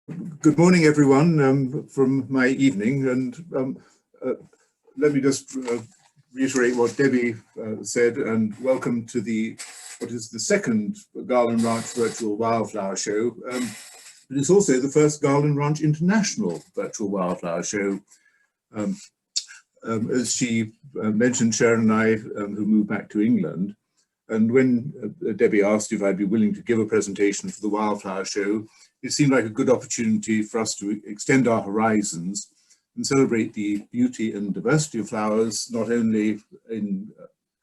Good morning, everyone, from my evening. And uh, let me just reiterate what Debbie said, and welcome to what is the second Garland Ranch Virtual Wildflower Show. But it's also the first Garland Ranch International Virtual Wildflower Show. As she mentioned, Sharon and I, who moved back to England, and when Debbie asked if I'd be willing to give a presentation for the Wildflower Show, it seemed like a good opportunity for us to extend our horizons and celebrate the beauty and diversity of flowers, not only in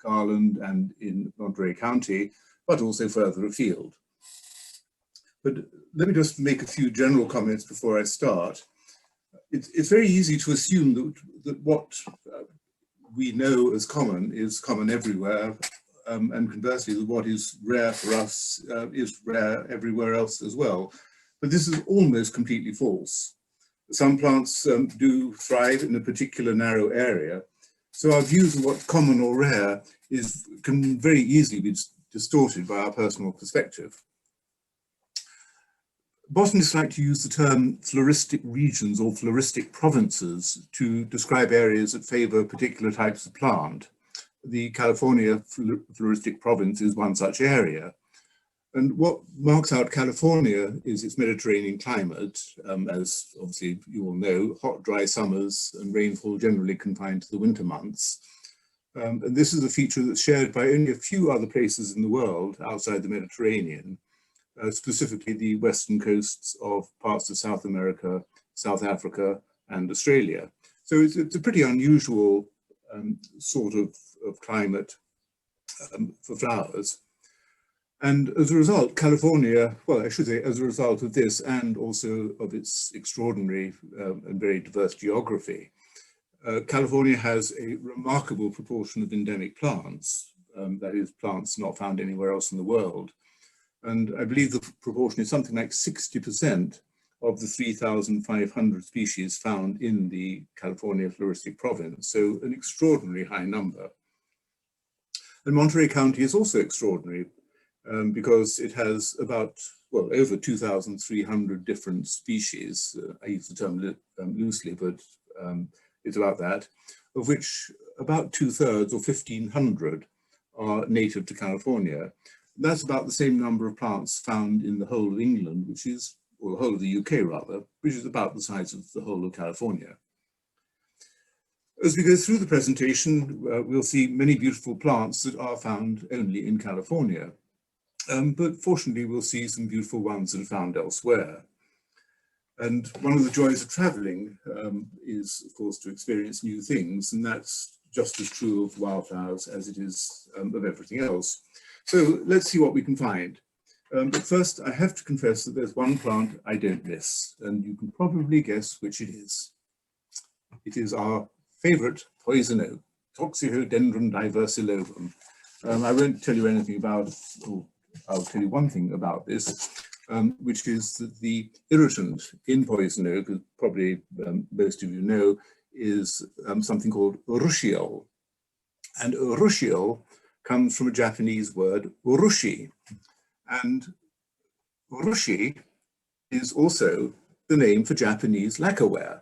Garland and in Monterey County, but also further afield. But let me just make a few general comments before I start. It's very easy to assume that what we know as common is common everywhere, and conversely, that what is rare for us is rare everywhere else as well. But this is almost completely false. Some plants do thrive in a particular narrow area, so our views of what's common or rare can very easily be distorted by our personal perspective. Botanists like to use the term floristic regions or floristic provinces to describe areas that favor particular types of plant. The California floristic province is one such area. And what marks out California is its Mediterranean climate, as obviously you all know, hot, dry summers and rainfall generally confined to the winter months. And this is a feature that's shared by only a few other places in the world outside the Mediterranean, specifically the western coasts of parts of South America, South Africa, and Australia. So it's a pretty unusual sort of climate for flowers. And as a result, California, well, I should say, as a result of this and also of its extraordinary and very diverse geography, California has a remarkable proportion of endemic plants, that is, plants not found anywhere else in the world. And I believe the proportion is something like 60% of the 3,500 species found in the California floristic province, so an extraordinarily high number. And Monterey County is also extraordinary, because it has about, well, over 2,300 different species. I use the term loosely, but it's about that, of which about 2/3 or 1,500 are native to California. That's about the same number of plants found in the whole of England, or the whole of the UK rather, which is about the size of the whole of California. As we go through the presentation, we'll see many beautiful plants that are found only in California. But fortunately, we'll see some beautiful ones that are found elsewhere. And one of the joys of traveling is, of course, to experience new things, and that's just as true of wildflowers as it is of everything else. So let's see what we can find. But first, I have to confess that there's one plant I don't miss, and you can probably guess which it is. It is our favorite poison oak, Toxicodendron diversilovum. I won't tell you anything about, or I'll tell you one thing about this, which is that the irritant in poison oak, as probably most of you know, is something called urushiol. And urushiol comes from a Japanese word, urushi. And urushi is also the name for Japanese lacquerware.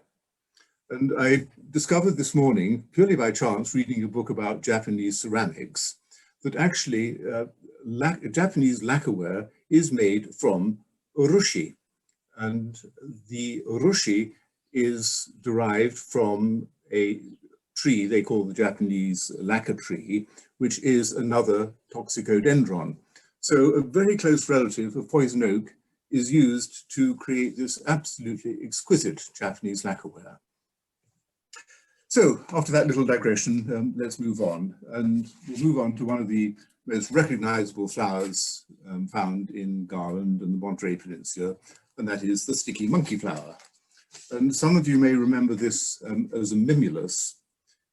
And I discovered this morning, purely by chance, reading a book about Japanese ceramics, that actually Japanese lacquerware is made from urushi. And the urushi is derived from a tree they call the Japanese lacquer tree, which is another toxicodendron. So a very close relative of poison oak is used to create this absolutely exquisite Japanese lacquerware. So after that little digression, let's move on. And we'll move on to one of the most recognizable flowers found in Garland and the Monterey Peninsula, and that is the sticky monkey flower. And some of you may remember this as a mimulus.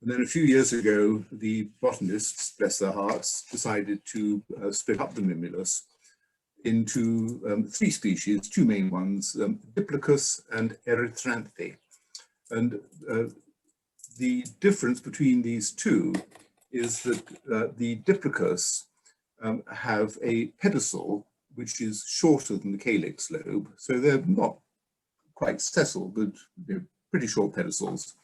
And then a few years ago, the botanists, bless their hearts, decided to split up the mimulus into three species, two main ones, Diplacus and Erythranthe. And the difference between these two is that the Diplacus have a pedicel which is shorter than the calyx lobe, so they're not quite sessile, but pretty short pedicels.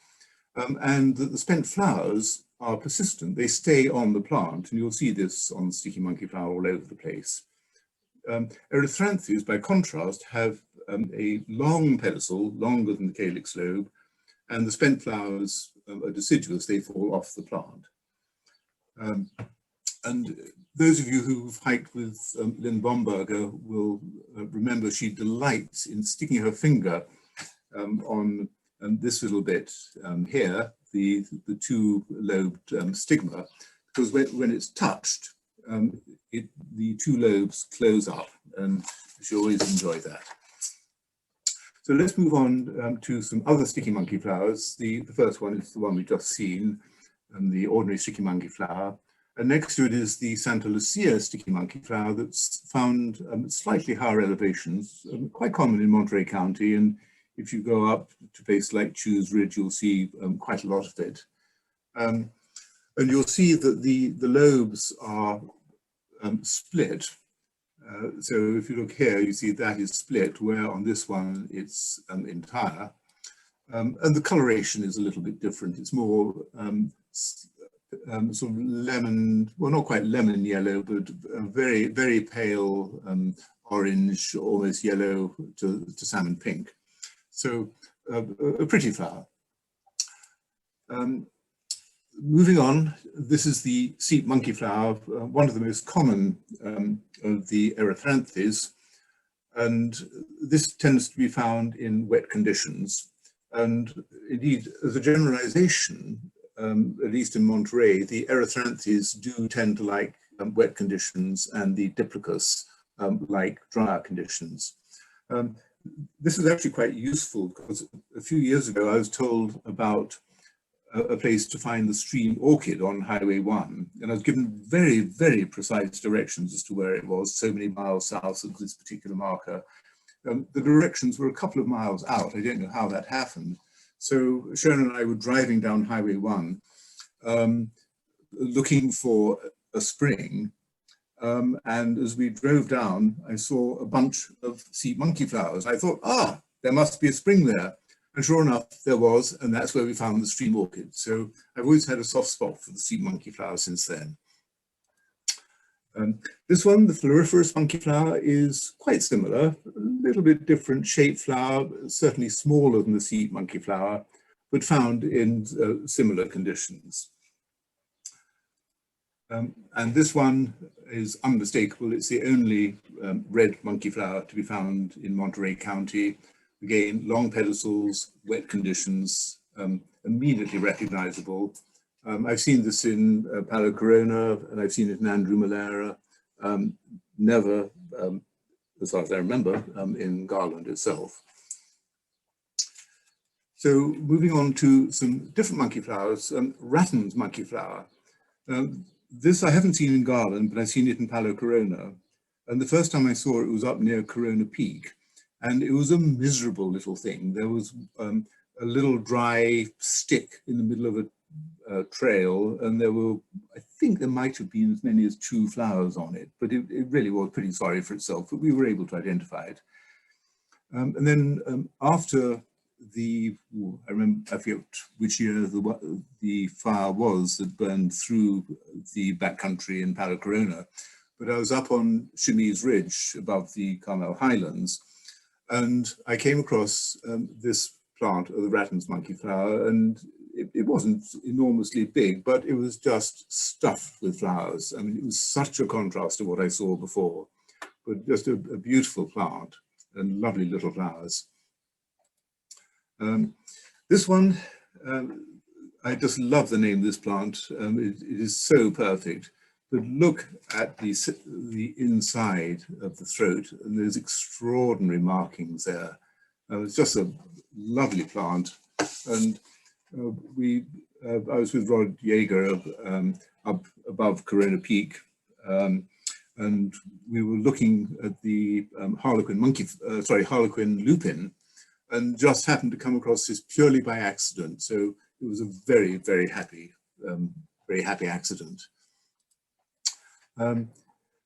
And the spent flowers are persistent. They stay on the plant, and you'll see this on sticky monkey flower all over the place. Erythranthes, by contrast, have a long pedicel, longer than the calyx lobe, and the spent flowers are deciduous, they fall off the plant. And those of you who've hiked with Lynn Bomberger will remember she delights in sticking her finger on this little bit here, the two-lobed stigma, because when it's touched, the two lobes close up, and she always enjoy that. So let's move on to some other sticky monkey flowers. The first one is the one we've just seen, the ordinary sticky monkey flower. And next to it is the Santa Lucia sticky monkey flower that's found at slightly higher elevations, quite common in Monterey County. And if you go up to places like Chews Ridge, you'll see quite a lot of it. And you'll see that the lobes are split. So if you look here, you see that is split, where on this one it's entire. And the coloration is a little bit different. It's more sort of lemon, well, not quite lemon yellow, but very, very pale orange, almost yellow to salmon pink. So a pretty flower. Moving on, this is the seat monkey flower, one of the most common of the Erythranthes, and this tends to be found in wet conditions. And indeed, as a generalization, at least in Monterey, the Erythranthes do tend to like wet conditions, and the Diplacus like drier conditions. This is actually quite useful, because a few years ago I was told about a place to find the stream orchid on Highway 1, and I was given very, very precise directions as to where it was, so many miles south of this particular marker. The directions were a couple of miles out. I don't know how that happened. So Sharon and I were driving down Highway 1, looking for a spring, and as we drove down, I saw a bunch of sea monkey flowers. I thought, there must be a spring there. And sure enough, there was, and that's where we found the stream orchid. So I've always had a soft spot for the sea monkey flower since then. This one, the floriferous monkey flower, is quite similar, a little bit different shaped flower, certainly smaller than the sea monkey flower, but found in similar conditions. And this one is unmistakable. It's the only red monkey flower to be found in Monterey County. Again, long pedicels, wet conditions, immediately recognizable. I've seen this in Palo Corona, and I've seen it in Andrew Malera, never, as far as I remember, in Garland itself. So moving on to some different monkey flowers, Ratton's monkey flower. This I haven't seen in Garland, but I've seen it in Palo Corona. And the first time I saw it was up near Corona Peak. And it was a miserable little thing. There was a little dry stick in the middle of a trail, and there were, I think there might have been as many as 2 flowers on it, but it really was pretty sorry for itself, but we were able to identify it. And then after I forget which year the fire was that burned through the backcountry in Palo Corona, but I was up on Chemise Ridge above the Carmel Highlands, and I came across this plant of the Ratton's monkey flower, and it wasn't enormously big, but it was just stuffed with flowers. I mean, it was such a contrast to what I saw before, but just a beautiful plant and lovely little flowers. This one, I just love the name of this plant. It is so perfect. But look at the inside of the throat, and there's extraordinary markings there. It's just a lovely plant. And I was with Rod Yeager up above Corona Peak, and we were looking at the Harlequin lupin, and just happened to come across this purely by accident. So it was a very, very happy accident.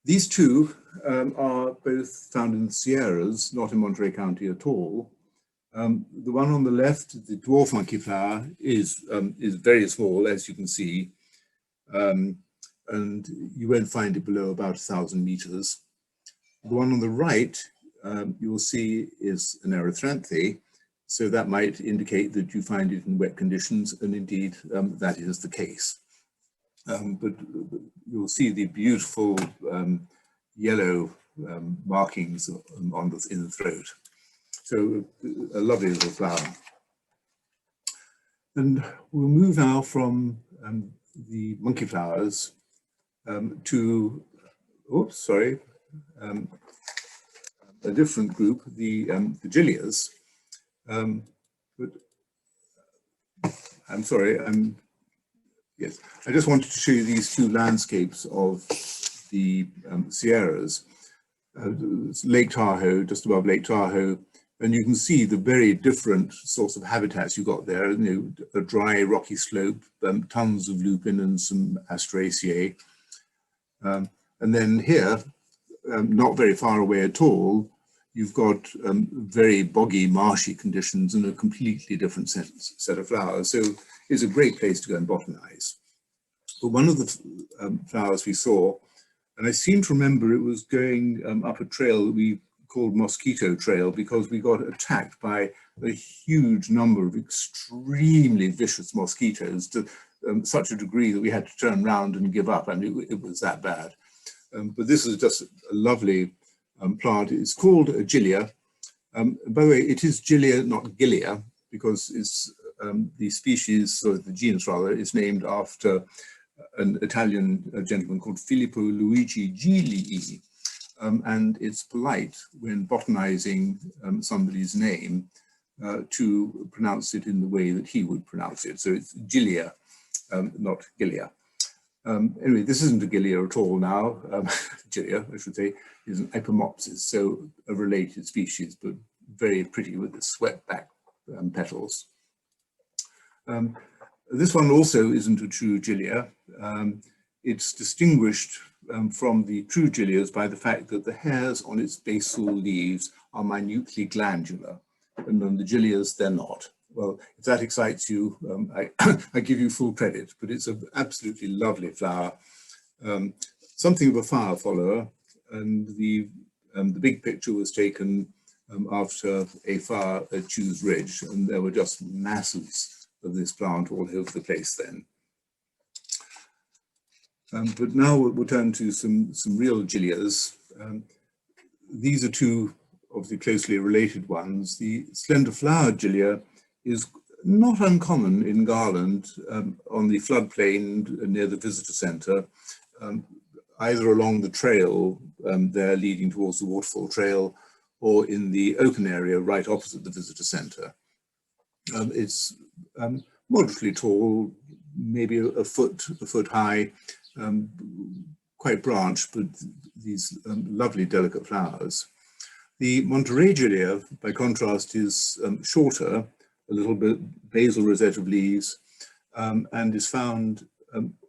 These two are both found in the Sierras, not in Monterey County at all. The one on the left, the dwarf monkey flower, is very small, as you can see, and you won't find it below about 1,000 meters. The one on the right, you will see, is an erythranthe, so that might indicate that you find it in wet conditions, and indeed that is the case. But you'll see the beautiful yellow markings in the throat. So a lovely little flower. And we'll move now from the monkey flowers to, oops, sorry, a different group, the gilias. But I'm sorry, yes, I just wanted to show you these two landscapes of the Sierras. Lake Tahoe, just above Lake Tahoe, and you can see the very different sorts of habitats you got there. You know, a dry rocky slope, tons of lupin and some Asteraceae. And then here, not very far away at all, you've got very boggy, marshy conditions and a completely different set of flowers. So it's a great place to go and botanize. But one of the flowers we saw, and I seem to remember it was going up a trail that we called Mosquito Trail, because we got attacked by a huge number of extremely vicious mosquitoes to such a degree that we had to turn around and give up. I mean, it was that bad. But this is just a lovely plant. It's called a gilia. By the way, it is gilia, not gilia, because it's the species, or the genus rather, is named after an Italian gentleman called Filippo Luigi Gilii. And it's polite when botanizing somebody's name to pronounce it in the way that he would pronounce it. So it's Gilia, not Gilia. Anyway, this isn't a Gilia at all now. Gilia, I should say, is an Ipomopsis, so a related species, but very pretty with the swept back petals. This one also isn't a true Gilia. It's distinguished from the true gilias by the fact that the hairs on its basal leaves are minutely glandular, and on the gilias they're not. Well, if that excites you, I give you full credit, but it's an absolutely lovely flower. Something of a fire follower, and the big picture was taken after a fire at Chews Ridge, and there were just masses of this plant all over the place then. But now we'll turn to some real gilias. These are two of the closely related ones. The slender flowered gilia is not uncommon in Garland on the floodplain near the visitor center, either along the trail there leading towards the waterfall trail, or in the open area right opposite the visitor center. It's moderately tall, maybe a foot high, quite branched, but these lovely delicate flowers. The Monterey gilia, by contrast, is shorter, a little bit basal rosette of leaves, and is found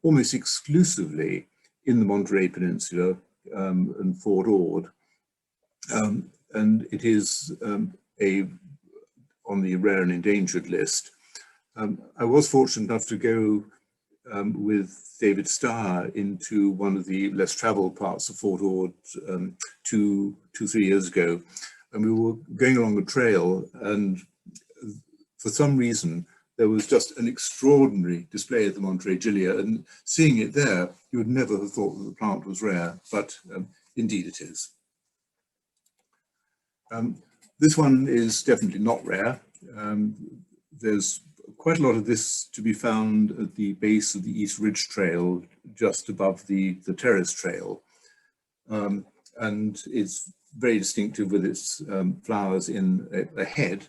almost exclusively in the Monterey Peninsula and Fort Ord. And it is on the rare and endangered list. I was fortunate enough to go with David Starr into one of the less traveled parts of Fort Ord 3 years ago, and we were going along a trail, and for some reason there was just an extraordinary display of the Monterey gilia, and seeing it there, you would never have thought that the plant was rare, but indeed it is. This one is definitely not rare. There's quite a lot of this to be found at the base of the East Ridge Trail, just above the Terrace Trail. And it's very distinctive with its flowers in a head.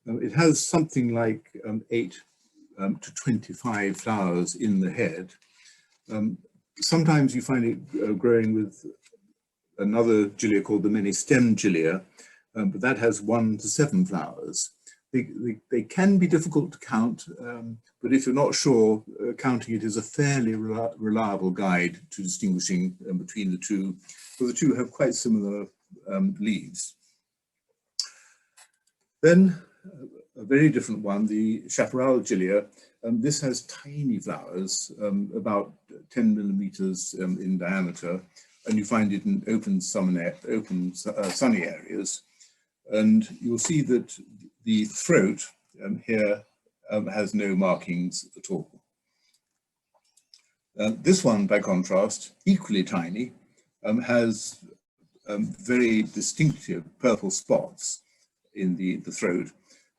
It has something like 8 to 25 flowers in the head. Sometimes you find it growing with another gilia called the many-stemmed gilia, but that has 1 to 7 flowers. They can be difficult to count, but if you're not sure, counting it is a fairly reliable guide to distinguishing between the two, for the two have quite similar leaves. Then a very different one, the chaparral gilia. This has tiny flowers, about 10 millimeters in diameter, and you find it in open, sunny areas. And you'll see that the throat here has no markings at all. This one, by contrast, equally tiny, has very distinctive purple spots in the throat.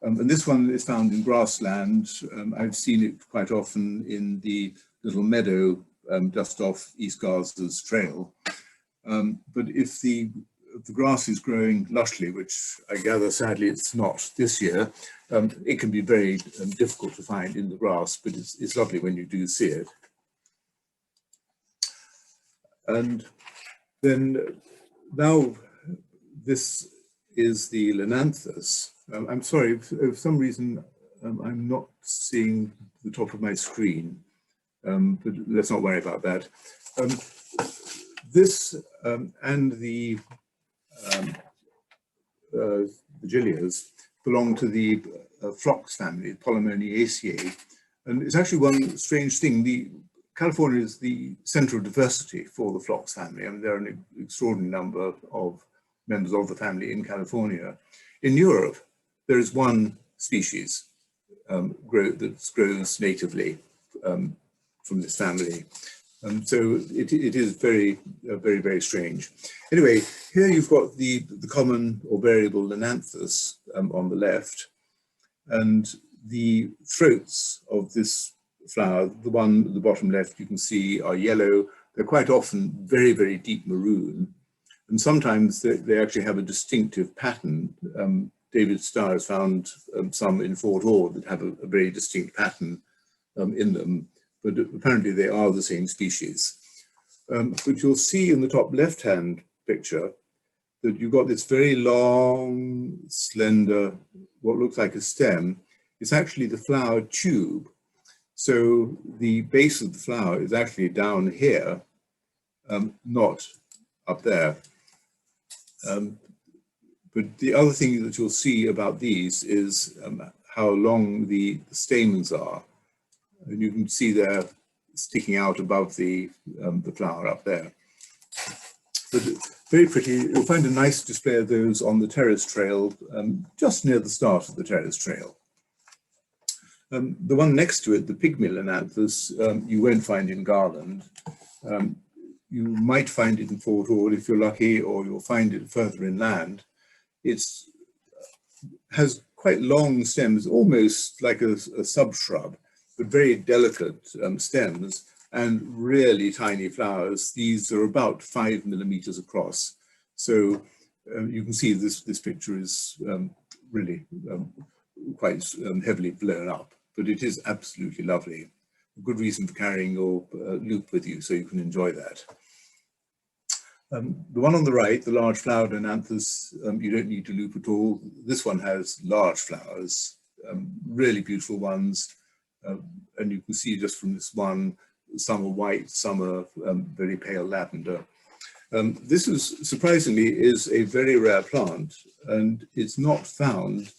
And this one is found in grassland. I've seen it quite often in the little meadow just off East Garza's trail. But if the grass is growing lushly, which I gather sadly it's not this year, it can be very difficult to find in the grass, but it's lovely when you do see it. And then now this is the Linanthus. I'm sorry, for some reason I'm not seeing the top of my screen, but let's not worry about that. This and the gilias belong to the phlox family, Polemoniaceae, and it's actually one strange thing. California is the center of diversity for the phlox family. I mean, there are an extraordinary number of members of the family in California. In Europe, there is one species that grows natively from this family. So it is very, very strange. Anyway, here you've got the common or variable Linanthus on the left, and the throats of this flower, the one at the bottom left you can see are yellow. They're quite often very, very deep maroon, and sometimes they actually have a distinctive pattern. David Starr has found some in Fort Ord that have a very distinct pattern in them, but apparently they are the same species. But you'll see in the top left-hand picture that you've got this very long, slender, what looks like a stem. It's actually the flower tube. So the base of the flower is actually down here, not up there. But the other thing that you'll see about these is how long the stamens are. And you can see they're sticking out above the flower up there. But very pretty. You'll find a nice display of those on the terrace trail, just near the start of the terrace trail. The one next to it, the pygmy Linanthus, you won't find in Garland. You might find it in Fort Ord if you're lucky, or you'll find it further inland. It has quite long stems, almost like a sub-shrub, but very delicate stems and really tiny flowers. These are about 5 millimeters across. So you can see this picture is really quite heavily blown up, but it is absolutely lovely. A good reason for carrying your loupe with you so you can enjoy that. The one on the right, the large flowered Linanthus, you don't need to loupe at all. This one has large flowers, really beautiful ones. And you can see just from this one, some are white, some are very pale lavender. This is, surprisingly, is a very rare plant, and it's not found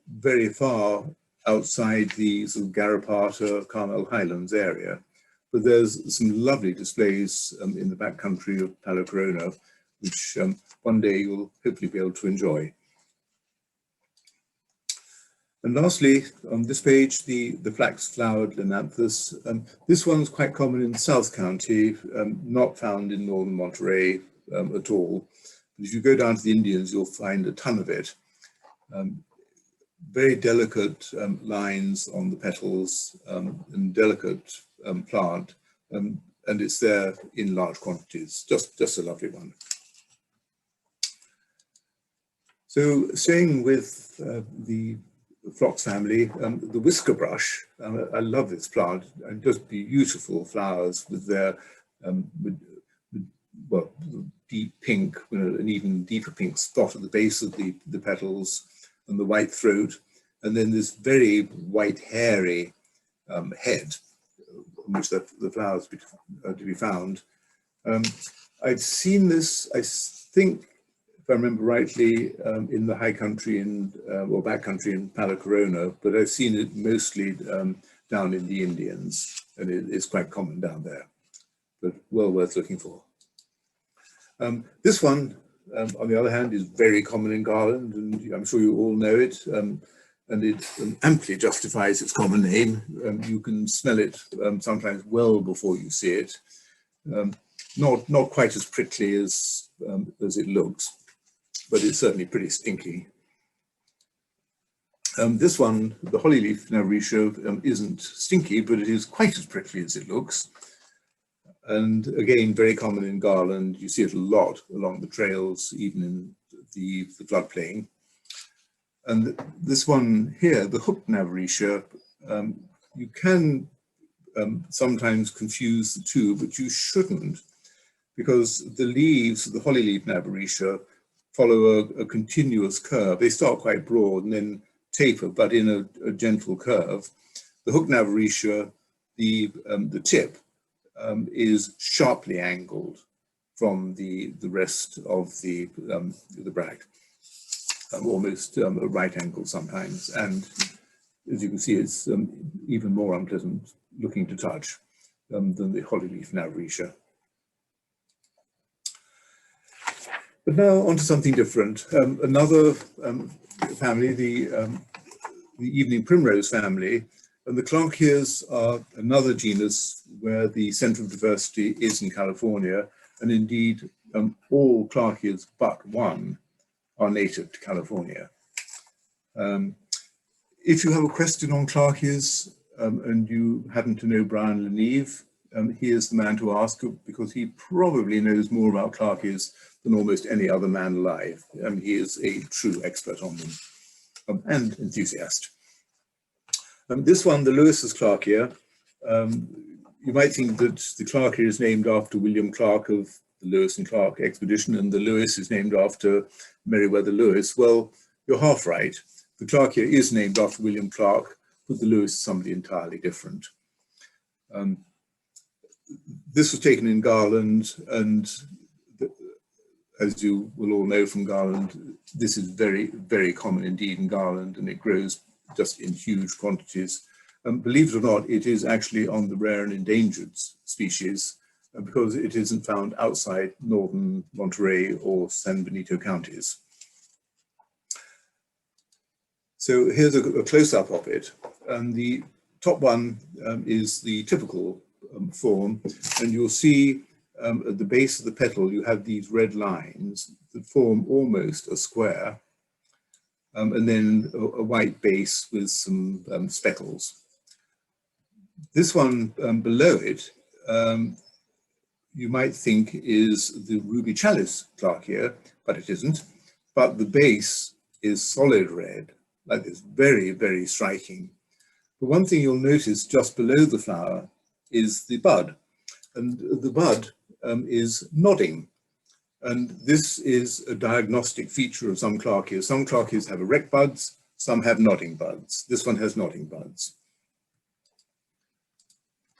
very far outside the sort of Garrapata, Carmel Highlands area. But there's some lovely displays in the back country of Palo Corona, which one day you'll hopefully be able to enjoy. And lastly, on this page, the flax-flowered Linanthus. This one's quite common in South County, not found in northern Monterey at all. But if you go down to the Indians, you'll find a ton of it. Very delicate lines on the petals and delicate plant, and it's there in large quantities. Just a lovely one. So staying with the phlox family, the whisker brush. I love this plant, and just beautiful flowers with their well, deep pink, an even deeper pink spot at the base of the petals, and the white throat, and then this very white hairy head on which the flowers are to be found. I've seen this, I think, if I remember rightly, in the high country or back country in Palacorona, but I've seen it mostly down in the Indians, and it's quite common down there, but well worth looking for. This one, on the other hand, is very common in Garland, and I'm sure you all know it, and it amply justifies its common name. You can smell it sometimes well before you see it. Not quite as prickly as it looks, but it's certainly pretty stinky. This one, the hollyleaf navritia, isn't stinky, but it is quite as prickly as it looks. And again, very common in Garland. You see it a lot along the trails, even in the floodplain. And this one here, the hooked navritia, you can sometimes confuse the two, but you shouldn't, because the leaves of the hollyleaf navritia follow a continuous curve. They start quite broad and then taper, but in a gentle curve. The hooked navritia, the tip is sharply angled from the rest of the brag, almost a right angle sometimes. And as you can see, it's even more unpleasant looking to touch than the hollyleaf navritia. But now on to something different. Another family, the evening primrose family, and the Clarkias are another genus where the center of diversity is in California, and indeed all Clarkias but one are native to California. If you have a question on Clarkias and you happen to know Brian Leneve, he is the man to ask, because he probably knows more about Clarkias than almost any other man alive. He is a true expert on them and enthusiast. This one, the Lewis's Clarkia, you might think that the Clarkia is named after William Clark of the Lewis and Clark expedition, and the Lewis is named after Meriwether Lewis. Well, you're half right. The Clarkia is named after William Clark, but the Lewis is somebody entirely different. This was taken in Garland, and as you will all know from Garland, this is very, very common indeed in Garland, and it grows just in huge quantities. Believe it or not, it is actually on the rare and endangered species because it isn't found outside northern Monterey or San Benito counties. So here's a close-up of it. And the top one is the typical form, and you'll see at the base of the petal you have these red lines that form almost a square, and then a white base with some speckles. This one below it, you might think is the ruby chalice Clarkia, but it isn't. But the base is solid red, like this, very, very striking. But one thing you'll notice just below the flower is the bud, and the bud is nodding. And this is a diagnostic feature of some Clarkias. Some Clarkias have erect buds, some have nodding buds. This one has nodding buds.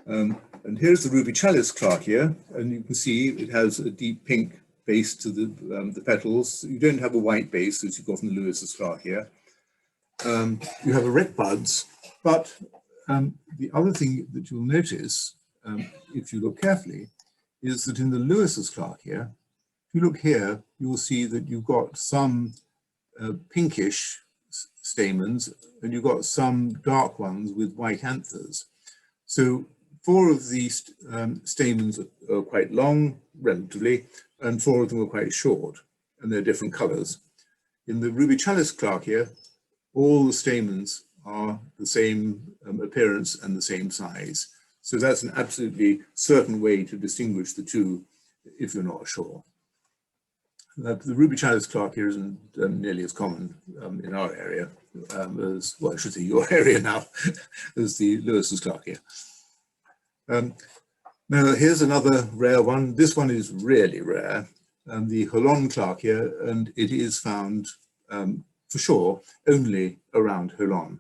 And here's the ruby chalice Clarkia, and you can see it has a deep pink base to the petals. You don't have a white base as you've got in the Lewis's Clarkia. You have erect buds, but the other thing that you'll notice, if you look carefully, is that in the Lewis's Clarkia, if you look here, you'll see that you've got some pinkish stamens, and you've got some dark ones with white anthers. So 4 of these stamens are quite long, relatively, and 4 of them are quite short, and they're different colors. In the ruby chalice Clarkia, all the stamens are the same appearance and the same size. So that's an absolutely certain way to distinguish the two if you're not sure. The ruby chalice Clarkia isn't nearly as common in our area as, well, I should say your area now, as the Lewis's Clarkia. Now here's another rare one. This one is really rare, the Holon Clarkia, and it is found for sure only around Holon.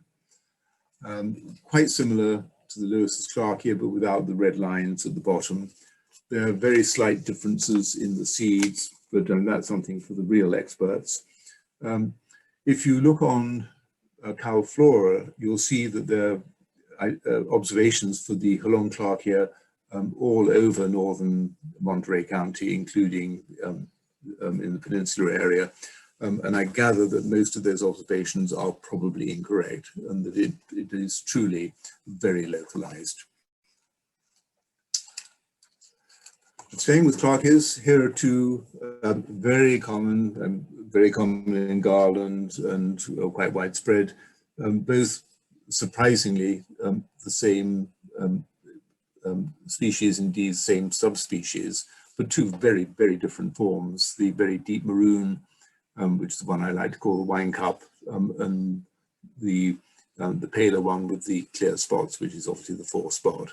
Quite similar to the Lewis's Clarkia, but without the red lines at the bottom. There are very slight differences in the seeds, but that's something for the real experts. If you look on Wildflower, you'll see that there are observations for the Halong Clark here all over northern Monterey County, including in the peninsular area. And I gather that most of those observations are probably incorrect and that it is truly very localized. Staying with Clarkias, here are two very common in Garland and quite widespread, both surprisingly the same species, indeed same subspecies, but two very, very different forms. The very deep maroon, which is the one I like to call the wine cup, and the paler one with the clear spots, which is obviously the four spot.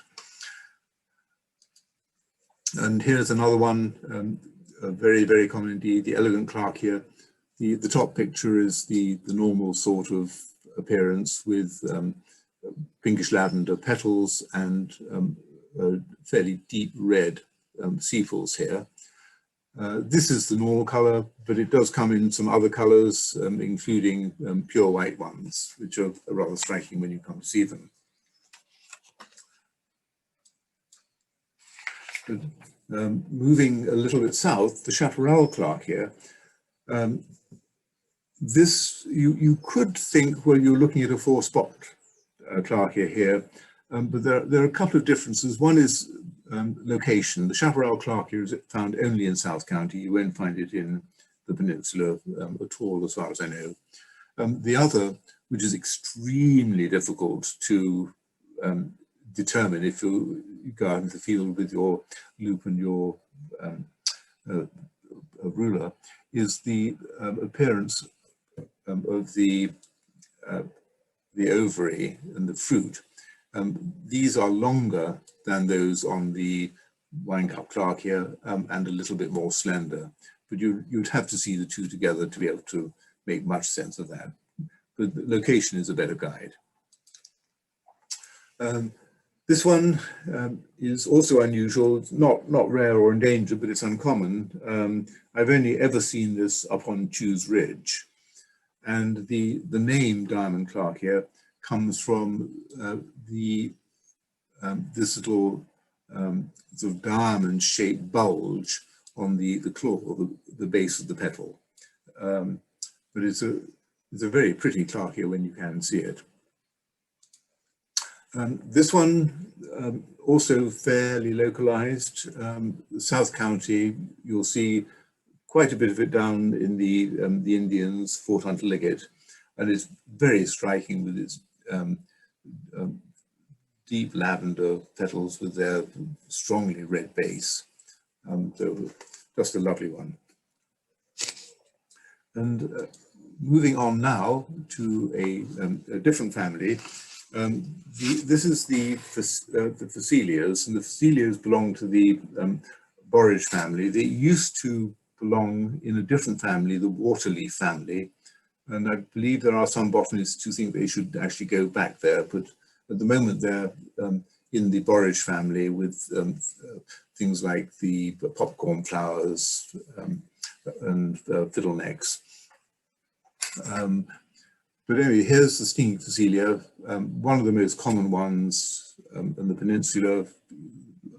And here's another one, very, very common indeed, the elegant Clarkia. The top picture is the normal sort of appearance with pinkish lavender petals and fairly deep red sepals here. This is the normal color, but it does come in some other colors, including pure white ones, which are rather striking when you come to see them. But, moving a little bit south, the chaparral Clarkia. This, you could think, well, you're looking at a four-spot Clarkia here, but there are a couple of differences. One is location. The chaparral Clarkia is found only in South County. You won't find it in the peninsula at all, as far as I know. The other, which is extremely difficult to determine if you go out into the field with your loop and your ruler, is the appearance of the ovary and the fruit. These are longer than those on the wine cup Clarkia and a little bit more slender, but you'd have to see the two together to be able to make much sense of that. But the location is a better guide. This one is also unusual. It's not rare or endangered, but it's uncommon. I've only ever seen this up on Chews Ridge. And the name Diamond Clarkia comes from this little sort of diamond-shaped bulge on the claw, the base of the petal. But it's a very pretty Clarkia when you can see it. This one, also fairly localized. South County, you'll see quite a bit of it down in the Indians, Fort Hunter Liggett, and it's very striking with its deep lavender petals with their strongly red base. So just a lovely one. And moving on now to a different family. This is the Phacelias, and the Phacelias belong to the borage family. They used to belong in a different family, the waterleaf family, and I believe there are some botanists who think they should actually go back there, but at the moment they're in the borage family with things like the popcorn flowers and fiddlenecks. But anyway, here's the stinging Phacelia, one of the most common ones in the peninsula,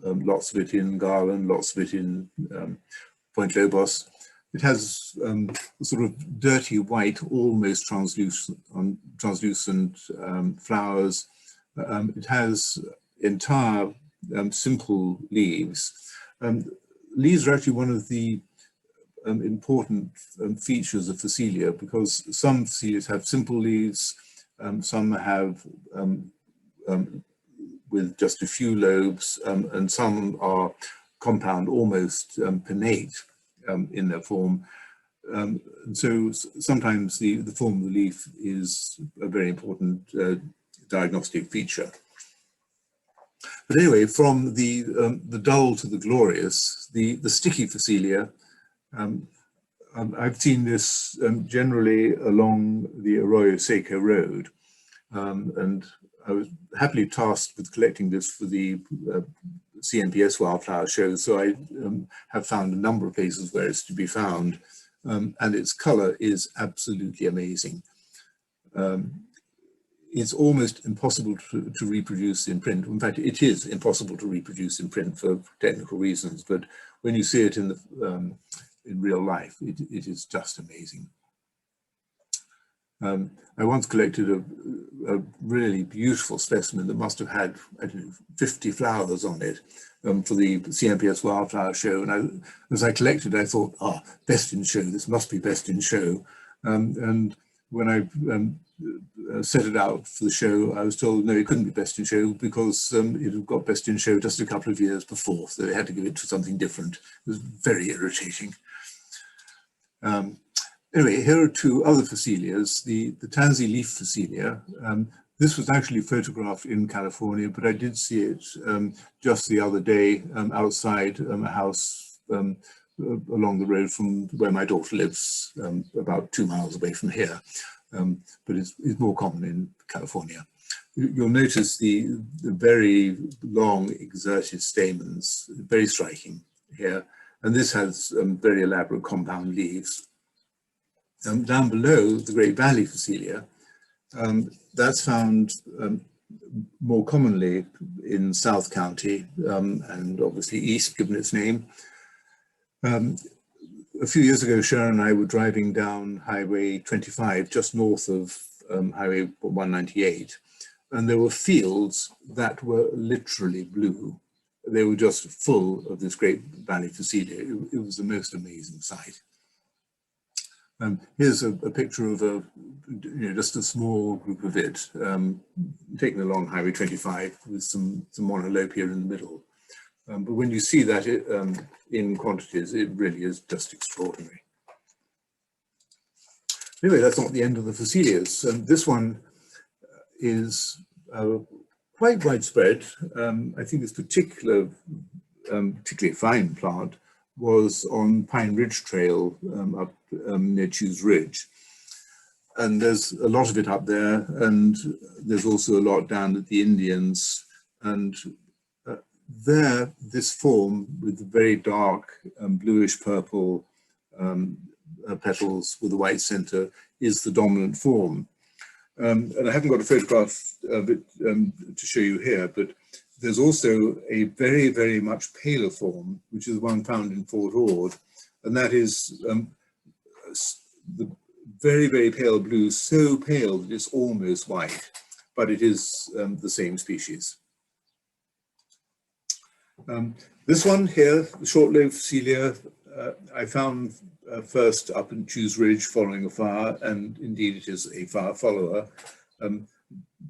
lots of it in Garland, lots of it in Point Lobos. It has sort of dirty white, almost translucent flowers. It has entire simple leaves. Leaves are actually one of the important features of Phacelia, because some Phacelias have simple leaves, some have with just a few lobes, and some are compound, almost pinnate in their form. And so sometimes the form of the leaf is a very important diagnostic feature. But anyway, from the dull to the glorious, the sticky Phacelia, I've seen this generally along the Arroyo Seco Road, And I was happily tasked with collecting this for the CNPS Wildflower Show, so I have found a number of places where it's to be found, and its color is absolutely amazing. It's almost impossible to reproduce in print. In fact, it is impossible to reproduce in print for technical reasons, but when you see it in real life, it is just amazing. I once collected a really beautiful specimen that must have had, I don't know, 50 flowers on it for the CNPS Wildflower Show. And as I collected, I thought, oh, best in show, this must be best in show. And when I set it out for the show, I was told, no, it couldn't be best in show because it had got best in show just a couple of years before. So they had to give it to something different. It was very irritating. Anyway, here are two other phacelias, the tansy leaf phacelia. This was actually photographed in California, but I did see it just the other day outside a house along the road from where my daughter lives, about 2 miles away from here, but it's more common in California. You'll notice the very long exerted stamens, very striking here, and this has very elaborate compound leaves. Down below, the Great Valley phacelia, that's found more commonly in South County and obviously east, given its name. A few years ago, Sharon and I were driving down Highway 25, just north of Highway 198, and there were fields that were literally blue. They were just full of this Great Valley phacelia. It was the most amazing sight. Here's a picture of just a small group of it, taken along Highway 25 with some monolopia in the middle. But when you see that in quantities, it really is just extraordinary. Anyway, that's not the end of the phacelias. This one is quite widespread. I think this particularly fine plant was on Pine Ridge Trail up near Chews Ridge. And there's a lot of it up there, and there's also a lot down at the Indians. And there, this form with very dark bluish purple petals with a white center is the dominant form. And I haven't got a photograph of it to show you here, but there's also a very, very much paler form, which is the one found in Fort Ord, and that is the very, very pale blue, so pale that it's almost white, but it is the same species. This one here, the short-lobed phacelia, I found first up in Chews Ridge following a fire, and indeed it is a fire follower.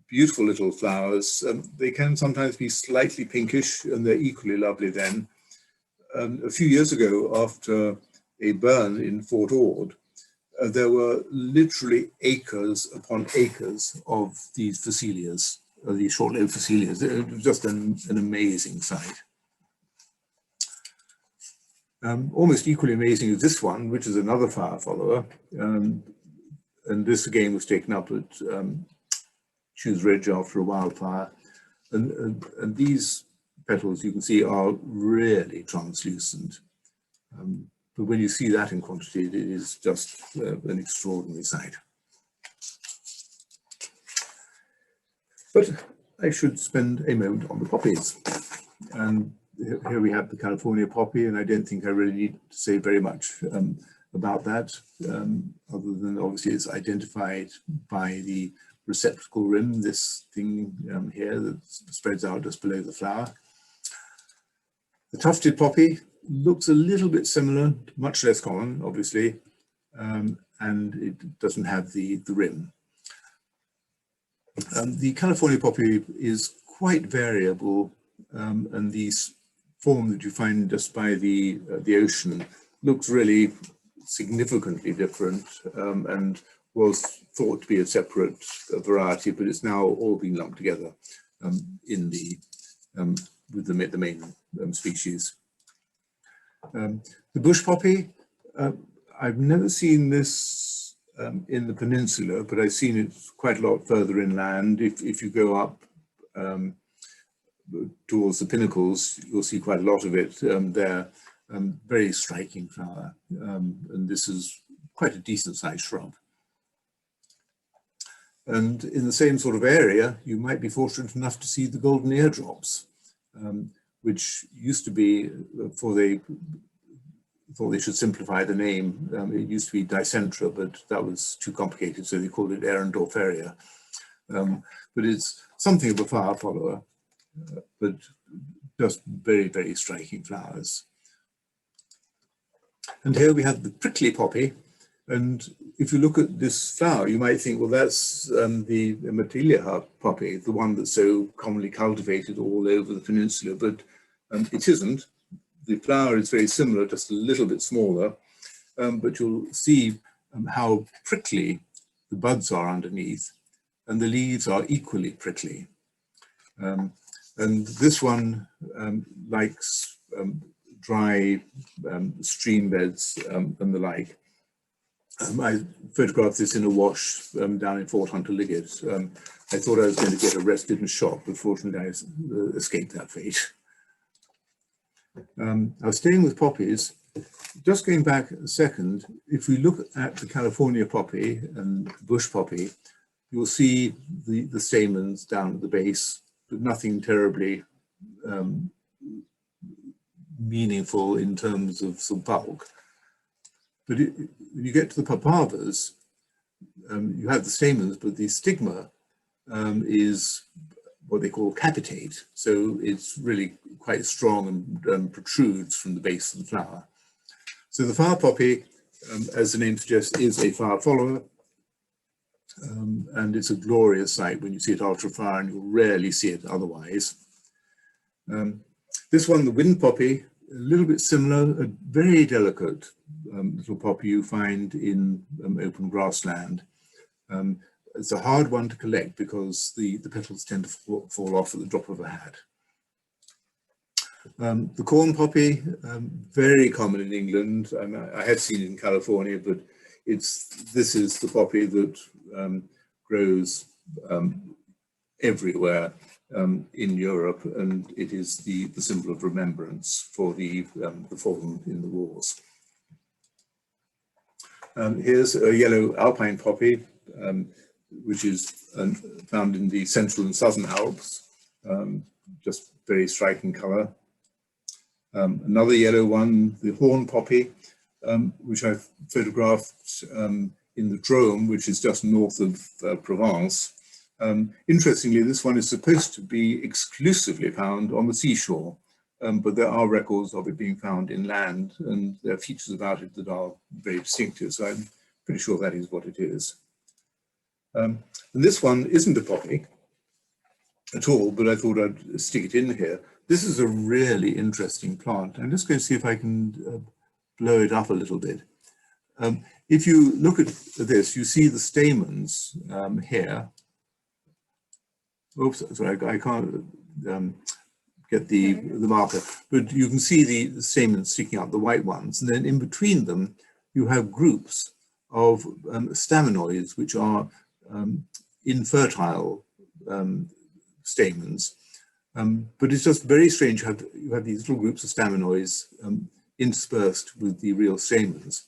Beautiful little flowers. They can sometimes be slightly pinkish, and they're equally lovely then. A few years ago, after a burn in Fort Ord, there were literally acres upon acres of these phacelias, these short-lobed phacelias. It was just an amazing sight. Almost equally amazing is this one, which is another fire follower. And this again was taken up at Chews Ridge after a wildfire. And these petals, you can see, are really translucent. But when you see that in quantity, it is just an extraordinary sight. But I should spend a moment on the poppies. And here we have the California poppy, and I don't think I really need to say very much about that, other than obviously it's identified by the receptacle rim, this thing here that spreads out just below the flower. The tufted poppy looks a little bit similar, much less common, obviously, and it doesn't have the rim. The California poppy is quite variable, and these form that you find just by the ocean looks really significantly different, and was thought to be a separate variety, but it's now all been lumped together in the with the main species. The bush poppy, I've never seen this in the peninsula, but I've seen it quite a lot further inland. If you go up towards the pinnacles, you'll see quite a lot of it there. Very striking flower, and this is quite a decent sized shrub. And in the same sort of area, you might be fortunate enough to see the golden eardrops, which used to be, before they thought they should simplify the name, it used to be Dicentra, but that was too complicated, so they called it Ehrendorferia. But it's something of a flower follower, but just very, very striking flowers. And here we have the prickly poppy. And if you look at this flower, you might think, well, that's the Matilia poppy, the one that's so commonly cultivated all over the peninsula, but it isn't. The flower is very similar, just a little bit smaller, but you'll see how prickly the buds are underneath, and the leaves are equally prickly. And this one likes dry stream beds and the like. I photographed this in a wash down in Fort Hunter Liggett. I thought I was going to get arrested and shot, but fortunately I escaped that fate. I was staying with poppies. Just going back a second, if we look at the California poppy and bush poppy, you'll see the stamens down at the base, but nothing terribly meaningful in terms of some bulk. But when you get to the papavas, you have the stamens, but the stigma is what they call capitate. So it's really quite strong and protrudes from the base of the flower. So the flower poppy, as the name suggests, is a flower follower. And it's a glorious sight when you see it ultra far, and you'll rarely see it otherwise. This one, the wind poppy, a little bit similar, a very delicate little poppy you find in open grassland. It's a hard one to collect because the petals tend to fall off at the drop of a hat. The corn poppy, very common in England. I have seen it in California, but this is the poppy that grows everywhere in Europe, and it is the symbol of remembrance for the fallen in the wars. Here's a yellow alpine poppy, which is found in the central and southern Alps, just very striking color. Another yellow one, the horn poppy, which I've photographed in the Drôme, which is just north of Provence. Interestingly, this one is supposed to be exclusively found on the seashore, but there are records of it being found inland, and there are features about it that are very distinctive, so I'm pretty sure that is what it is. And this one isn't a poppy at all, but I thought I'd stick it in here. This is a really interesting plant. I'm just going to see if I can blow it up a little bit. If you look at this, you see the stamens here. Oops, sorry, I can't get the marker, but you can see the stamens sticking out, the white ones, and then in between them you have groups of staminoids, which are infertile stamens. But it's just very strange. You have these little groups of staminoids interspersed with the real stamens.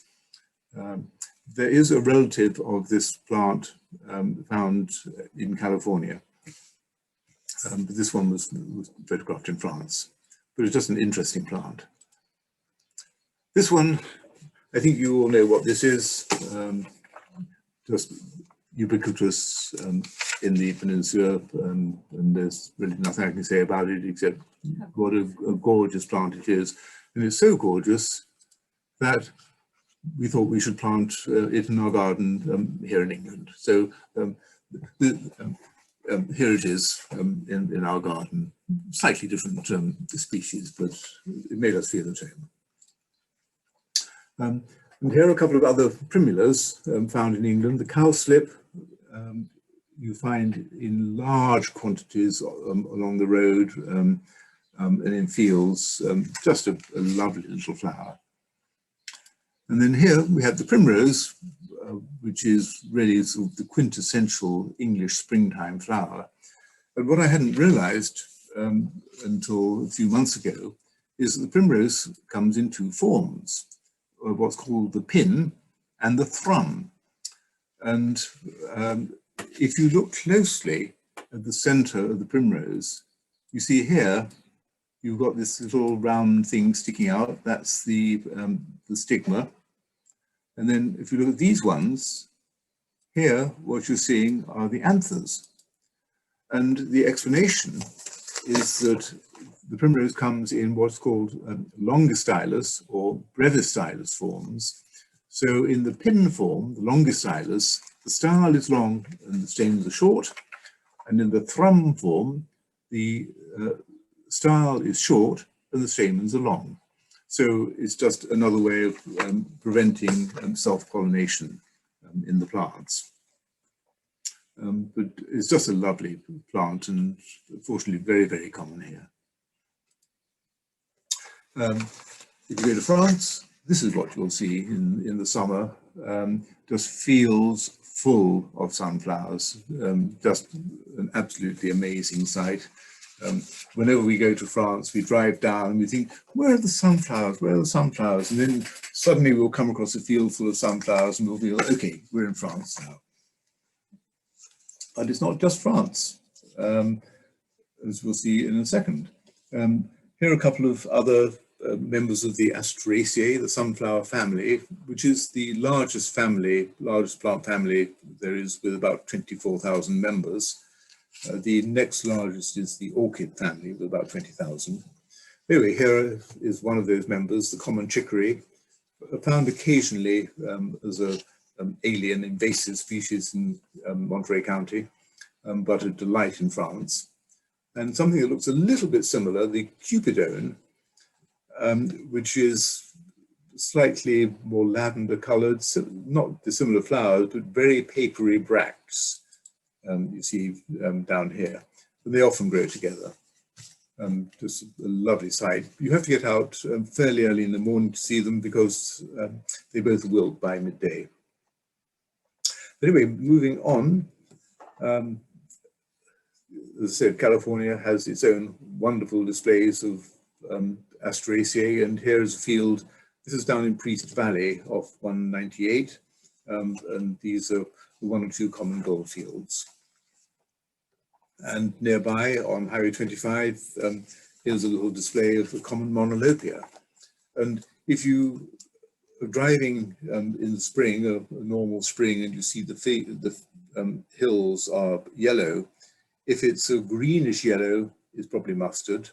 There is a relative of this plant found in California. But this one was photographed in France. But it's just an interesting plant. This one, I think you all know what this is. Just ubiquitous in the peninsula, and there's really nothing I can say about it except what a gorgeous plant it is. And it's so gorgeous that we thought we should plant it in our garden here in England. So here it is in our garden. Slightly different species, but it made us feel at home. And here are a couple of other primulas found in England. The cowslip you find in large quantities along the road and in fields, just a lovely little flower. And then here we have the primrose, which is really sort of the quintessential English springtime flower. But what I hadn't realized until a few months ago is that the primrose comes in two forms, what's called the pin and the thrum. And if you look closely at the center of the primrose, you see here, you've got this little round thing sticking out. That's the stigma. And then if you look at these ones, here, what you're seeing are the anthers. And the explanation is that the primrose comes in what's called longistylus or brevistylus forms. So in the pin form, the longistylus, the style is long and the stamens are short. And in the thrum form, the style is short and the stamens are long. So it's just another way of preventing self-pollination in the plants. But it's just a lovely plant and unfortunately very, very common here. If you go to France, this is what you'll see in the summer, just fields full of sunflowers, just an absolutely amazing sight. Whenever we go to France, we drive down and we think, where are the sunflowers? Where are the sunflowers? And then suddenly we'll come across a field full of sunflowers and we'll be like, okay, we're in France now. But it's not just France, as we'll see in a second. Here are a couple of other members of the Asteraceae, the sunflower family, which is the largest plant family there is, with about 24,000 members. The next largest is the orchid family with about 20,000. Anyway, here is one of those members, the common chicory, found occasionally as an alien invasive species in Monterey County, but a delight in France. And something that looks a little bit similar, the cupidone, which is slightly more lavender colored, so not dissimilar flowers, but very papery bracts. You see down here, and they often grow together. Just a lovely sight. You have to get out fairly early in the morning to see them because they both wilt by midday. Anyway, moving on, as I said, California has its own wonderful displays of Asteraceae, and here's a field. This is down in Priest Valley off 198, and these are one or two common gold fields. And nearby on Highway 25, here's a little display of the common monolopia. And if you are driving in the spring, a normal spring, and you see the hills are yellow, if it's a greenish yellow, it's probably mustard.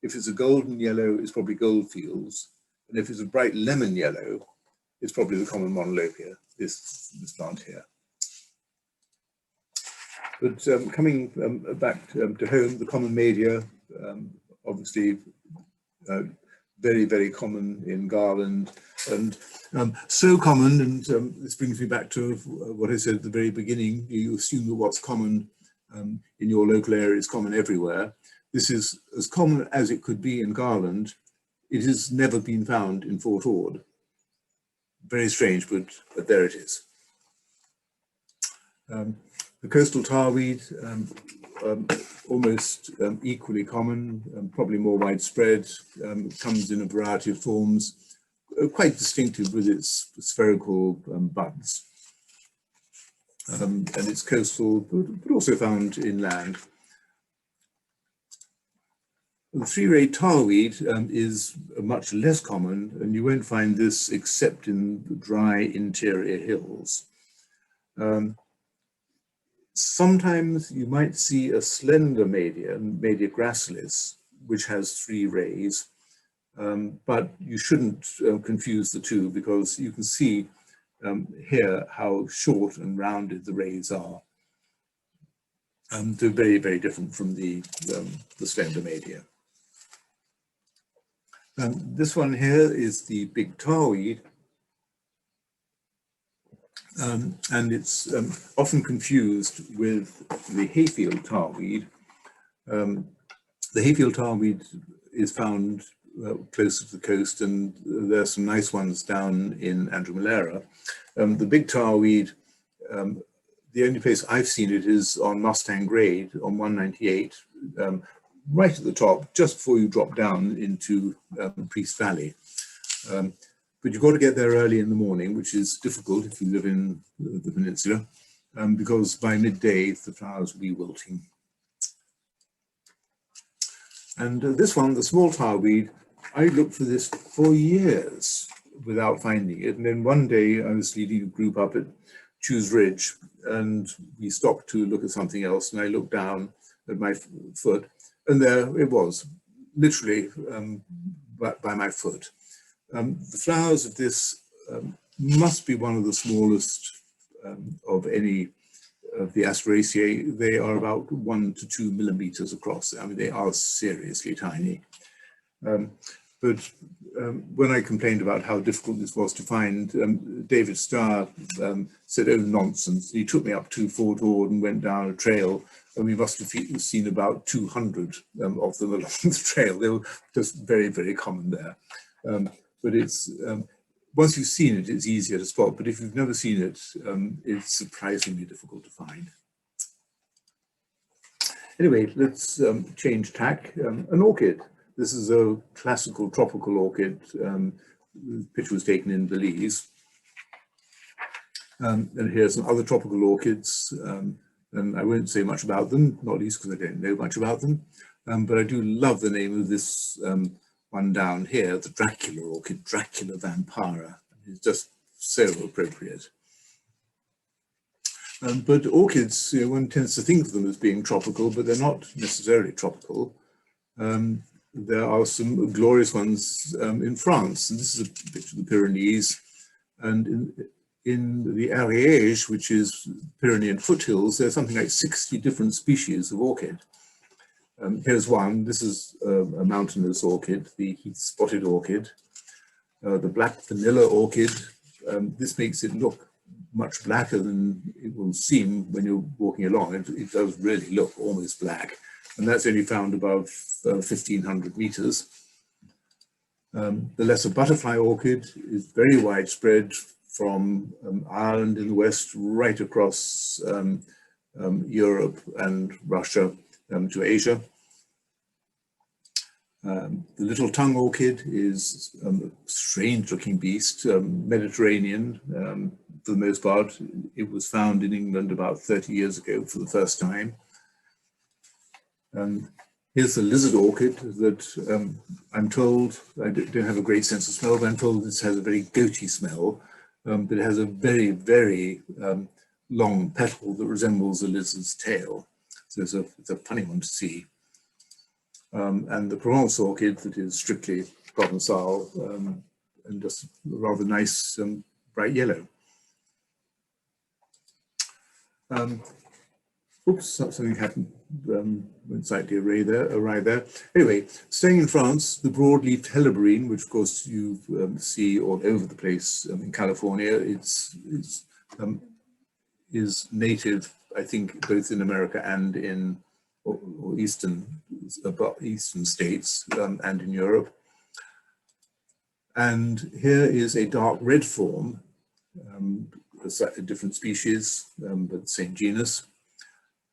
If it's a golden yellow, it's probably gold fields. And if it's a bright lemon yellow, it's probably the common monolopia, this plant here. But coming back to home, the common media, obviously very, very common in Garland, and so common, and this brings me back to what I said at the very beginning, you assume that what's common in your local area is common everywhere. This is as common as it could be in Garland. It has never been found in Fort Ord. Very strange, but there it is. The coastal tarweed, almost equally common, probably more widespread, comes in a variety of forms, quite distinctive with its spherical buds. And it's coastal, but also found inland. The three-rayed tarweed is much less common, and you won't find this except in the dry interior hills. Sometimes you might see a slender media gracilis, which has 3 rays, but you shouldn't confuse the two, because you can see here how short and rounded the rays are. They're very, very different from the slender media. This one here is the big tarweed. And it's often confused with the hayfield tarweed. The hayfield tarweed is found closer to the coast, and there are some nice ones down in Andromeda. The big tarweed, the only place I've seen it is on Mustang Grade on 198, right at the top, just before you drop down into Priest Valley. But you've got to get there early in the morning, which is difficult if you live in the peninsula, because by midday the flowers will be wilting. And this one, the small tarweed, I looked for this for years without finding it. And then one day I was leading a group up at Chews Ridge, and we stopped to look at something else. And I looked down at my foot, and there it was, literally by my foot. The flowers of this must be one of the smallest of any of the Asteraceae. They are about 1 to 2 millimeters across. I mean, they are seriously tiny. But when I complained about how difficult this was to find, David Starr said, "Oh, nonsense." He took me up to Fort Ord and went down a trail, and we must have seen about 200 of them along the trail. They were just very, very common there. But it's once you've seen it, it's easier to spot. But if you've never seen it, it's surprisingly difficult to find. Anyway, let's change tack. An orchid. This is a classical tropical orchid. The picture was taken in Belize. And here's some other tropical orchids. And I won't say much about them, not least because I don't know much about them. But I do love the name of this one down here, the Dracula orchid, Dracula vampira. It's just so appropriate. But orchids, one tends to think of them as being tropical, but they're not necessarily tropical. There are some glorious ones in France, and this is a picture of the Pyrenees. And in the Ariège, which is Pyrenean foothills, there's something like 60 different species of orchid. Here's one. This is a mountainous orchid, the heath-spotted orchid. The black vanilla orchid. This makes it look much blacker than it will seem when you're walking along. It does really look almost black. And that's only found above 1,500 meters. The lesser butterfly orchid is very widespread from Ireland in the west right across Europe and Russia to Asia. The little tongue orchid is a strange-looking beast, Mediterranean for the most part. It was found in England about 30 years ago for the first time. Here's the lizard orchid that I'm told, I don't have a great sense of smell, but I'm told this has a very goaty smell, but it has a very, very long petal that resembles a lizard's tail. So it's a funny one to see. And the Provence orchid that is strictly Provençal and just rather nice bright yellow. Oops, something happened. Went slightly awry there. Anyway, staying in France, the broad-leafed helleborine, which of course you see all over the place in California, is native, I think, both in America and in or eastern states and in Europe. And here is a dark red form, a slightly different species, but the same genus.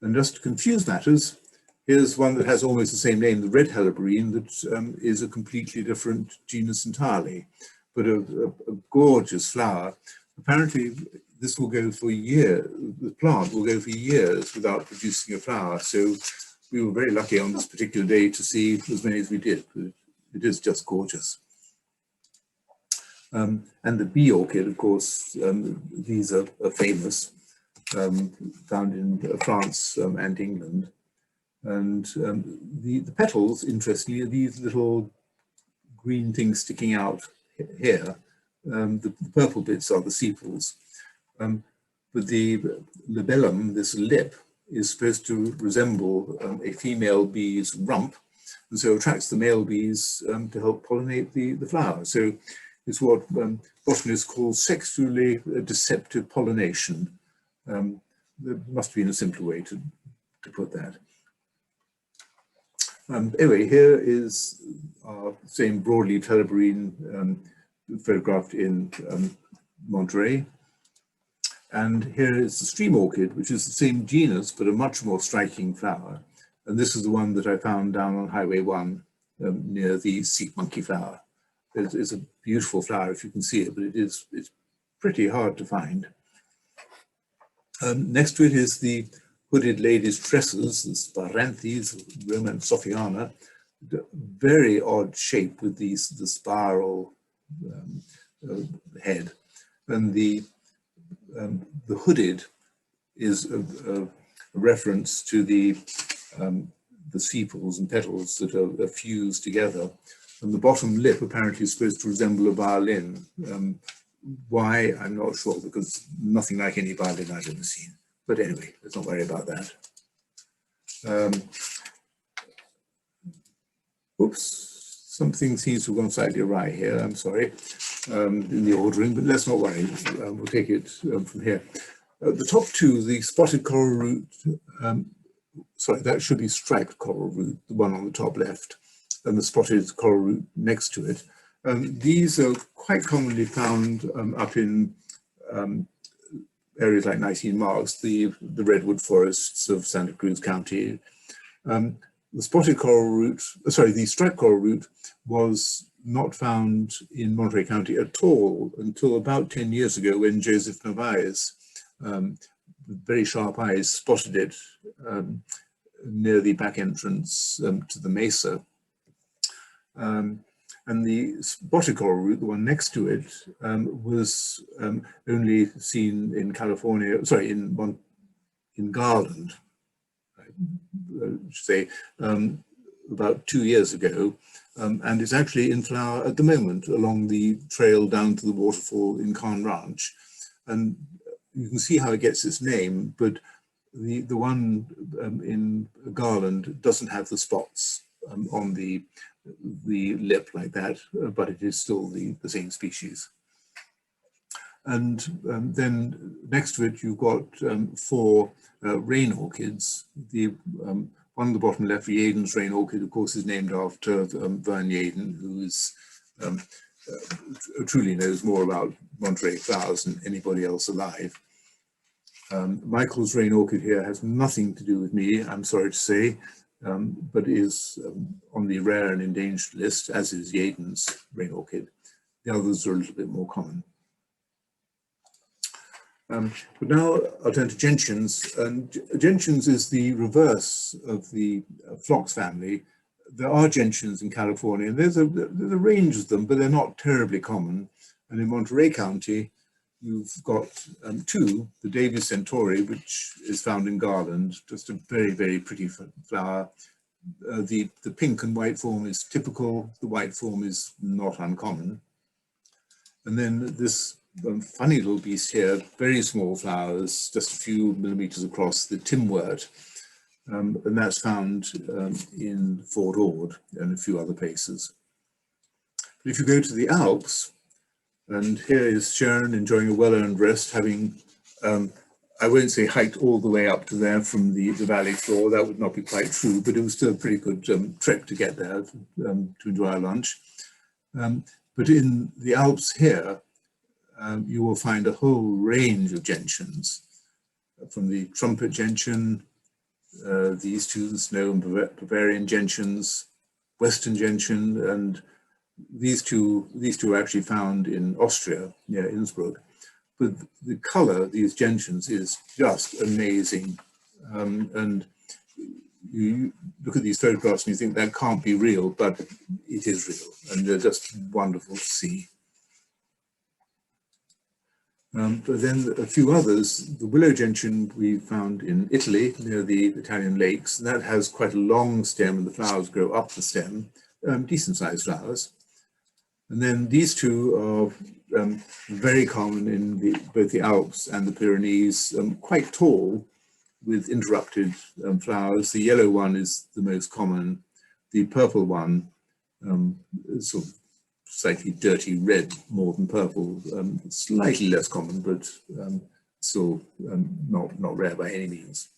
And just to confuse matters, here's one that has almost the same name, the red helleborine, that is a completely different genus entirely, but a gorgeous flower. Apparently, this will go for years, the plant will go for years without producing a flower. So we were very lucky on this particular day to see as many as we did. It is just gorgeous. And the bee orchid, of course, these are famous, found in France and England. And the petals, interestingly, are these little green things sticking out here. The purple bits are the sepals. But the labellum, this lip, is supposed to resemble a female bee's rump, and so attracts the male bees to help pollinate the flower. So it's what botanists call sexually deceptive pollination. There must have been a simpler way to put that. Anyway, here is our same broadleaf helleborine photographed in Monterey. And here is the stream orchid, which is the same genus, but a much more striking flower. And this is the one that I found down on Highway 1 near the sea monkey flower. It's a beautiful flower if you can see it, but it's pretty hard to find. Next to it is the hooded lady's tresses, the Sparanthes, Roman Sophiana, very odd shape with the spiral head. And the hooded is a reference to the sepals and petals that are fused together. And the bottom lip apparently is supposed to resemble a violin. Why, I'm not sure, because nothing like any violin I've ever seen. But anyway, let's not worry about that. Oops, something seems to have gone slightly awry here, I'm sorry, in the ordering, but let's not worry, we'll take it from here. The top two, the spotted coral root, sorry, that should be striped coral root, the one on the top left, and the spotted coral root next to it. These are quite commonly found up in areas like 19 Marks, the redwood forests of Santa Cruz County. The spotted coral root, sorry, the striped coral root was not found in Monterey County at all until about 10 years ago when Joseph Narvaez, with very sharp eyes, spotted it near the back entrance to the mesa. And the spotted coral root, the one next to it, was only seen in California, sorry, in Garland, I should say, about 2 years ago, and it's actually in flower at the moment along the trail down to the waterfall in Khan Ranch. And you can see how it gets its name, but the one in Garland doesn't have the spots on the lip like that, but it is still the same species. And then next to it, you've got 4 rain orchids. The one on the bottom left, Yaden's rain orchid, of course, is named after Vern Yaden, who is truly knows more about Monterey flowers than anybody else alive. Michael's rain orchid here has nothing to do with me, I'm sorry to say, but is on the rare and endangered list, as is Yaden's rain orchid. The others are a little bit more common. But now I'll turn to gentians, and gentians is the reverse of the phlox family. There are gentians in California, and there's a range of them, but they're not terribly common. And in Monterey County, you've got 2, the Davis centauri, which is found in Garland, just a very, very pretty flower. The pink and white form is typical, the white form is not uncommon. And then this funny little beast here, very small flowers, just a few millimeters across, the timwort, and that's found in Fort Ord and a few other places. But if you go to the Alps, and here is Sharon enjoying a well-earned rest, having, I won't say hiked all the way up to there from the valley floor, that would not be quite true, but it was still a pretty good trek to get there to enjoy our lunch. But in the Alps here, you will find a whole range of gentians, from the trumpet gentian, these 2, the snow and Bavarian gentians, western gentian, and these two are actually found in Austria, near Innsbruck. But the color of these gentians is just amazing. And you look at these photographs and you think that can't be real, but it is real, and they're just wonderful to see. But then a few others, the willow gentian we found in Italy near the Italian lakes, and that has quite a long stem and the flowers grow up the stem, decent sized flowers. And then these 2 are very common in both the Alps and the Pyrenees, quite tall with interrupted flowers. The yellow one is the most common. The purple one is sort of slightly dirty red more than purple, slightly less common, but still not rare by any means.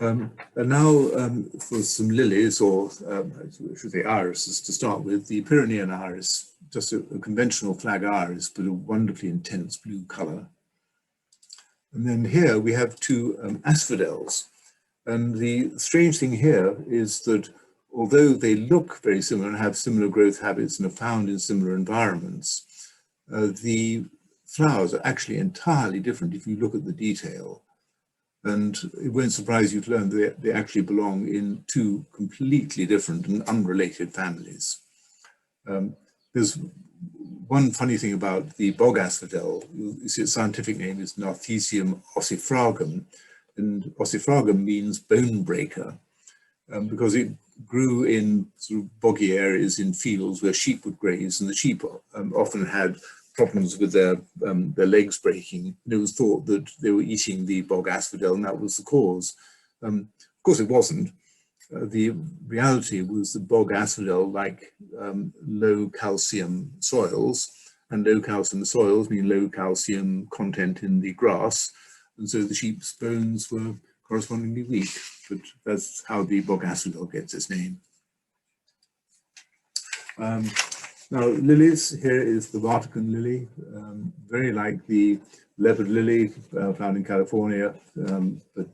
And now for some lilies, or I should say irises to start with. The Pyrenean iris, just a conventional flag iris, but a wonderfully intense blue color. And then here we have two asphodels. And the strange thing here is that although they look very similar and have similar growth habits and are found in similar environments, the flowers are actually entirely different if you look at the detail. And it won't surprise you to learn that they actually belong in two completely different and unrelated families. There's one funny thing about the bog asphodel. You see its scientific name is Narthecium ossifragum, and ossifragum means bone breaker, because it grew in sort of boggy areas in fields where sheep would graze, and the sheep often had problems with their legs breaking. And it was thought that they were eating the bog asphodel, and that was the cause. Of course, it wasn't. The reality was the bog asphodel, like low calcium soils, and low calcium soils mean low calcium content in the grass, and so the sheep's bones were correspondingly weak. But that's how the bog asphodel gets its name. Now, lilies, here is the Vatican lily, very like the leopard lily found in California, but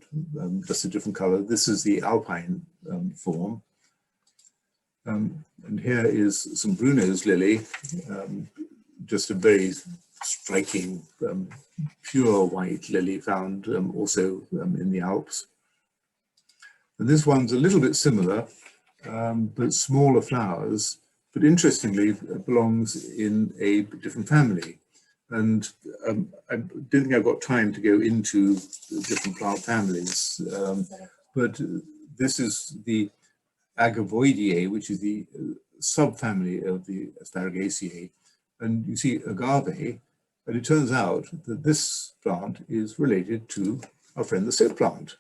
just a different color. This is the alpine form. And here is some Bruno's lily, just a very striking, pure white lily found also in the Alps. And this one's a little bit similar, but smaller flowers. But interestingly, it belongs in a different family. And I don't think I've got time to go into the different plant families, but this is the Agavoideae, which is the subfamily of the Asparagaceae. And you see agave, and it turns out that this plant is related to our friend the soap plant.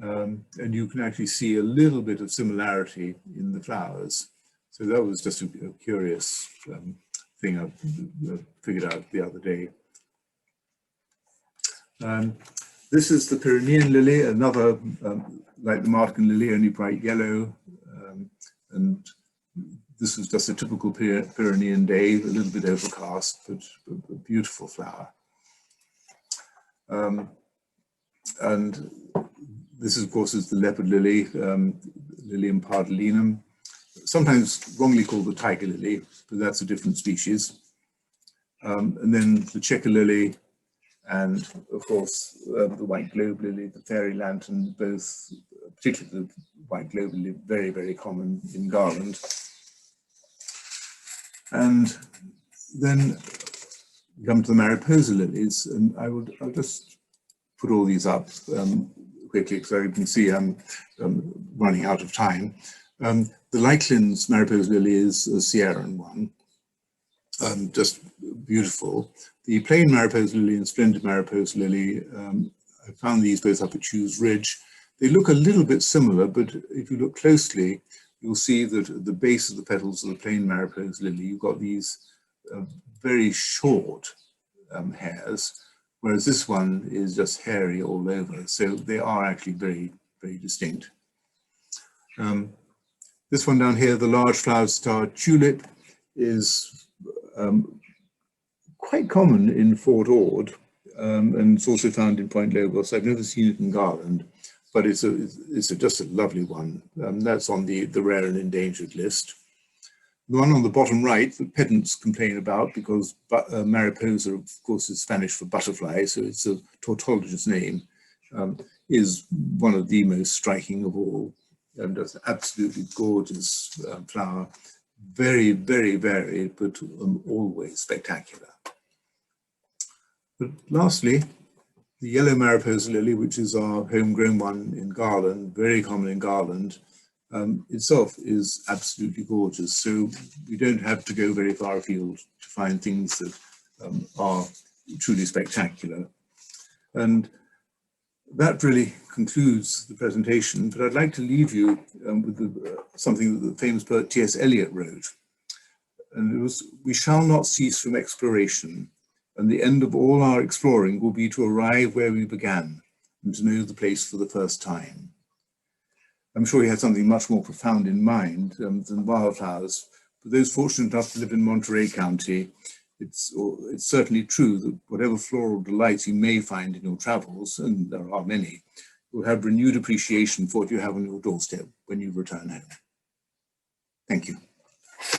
And you can actually see a little bit of similarity in the flowers. So that was just a curious thing I figured out the other day. This is the Pyrenean lily, another like the Martin lily, only bright yellow. And this was just a typical Pyrenean day, a little bit overcast, but a beautiful flower. And this, of course, is the leopard lily, Lilium pardalinum, sometimes wrongly called the tiger lily, but that's a different species. And then the checker lily, and of course the white globe lily, the fairy lantern, both, particularly the white globe lily, very, very common in Garland. And then we come to the Mariposa lilies, and I'll just put all these up quickly because I can see I'm running out of time. The Leichlin's Mariposa lily is a Sierran one, just beautiful. The plain Mariposa lily and splendid Mariposa lily, I found these both up at Chews Ridge. They look a little bit similar, but if you look closely, you'll see that at the base of the petals of the plain Mariposa lily, you've got these very short hairs, whereas this one is just hairy all over. So they are actually very, very distinct. This one down here, the large flowered star tulip, is quite common in Fort Ord, and it's also found in Point Lobos. I've never seen it in Garland, but it's just a lovely one. That's on the rare and endangered list. The one on the bottom right, the pedants complain about, because Mariposa, of course, is Spanish for butterfly, so it's a tautologous name, is one of the most striking of all. Just absolutely gorgeous flower, very, very varied, but always spectacular. But lastly, the yellow Mariposa lily, which is our homegrown one in Garland, very common in Garland, itself is absolutely gorgeous. So we don't have to go very far afield to find things that are truly spectacular. And that really concludes the presentation, but I'd like to leave you with something that the famous poet T.S. Eliot wrote. And it was, "We shall not cease from exploration, and the end of all our exploring will be to arrive where we began, and to know the place for the first time. I'm sure he had something much more profound in mind than wildflowers. For those fortunate enough to live in Monterey County, it's certainly true that whatever floral delights you may find in your travels, and there are many, you'll have renewed appreciation for what you have on your doorstep when you return home. Thank you.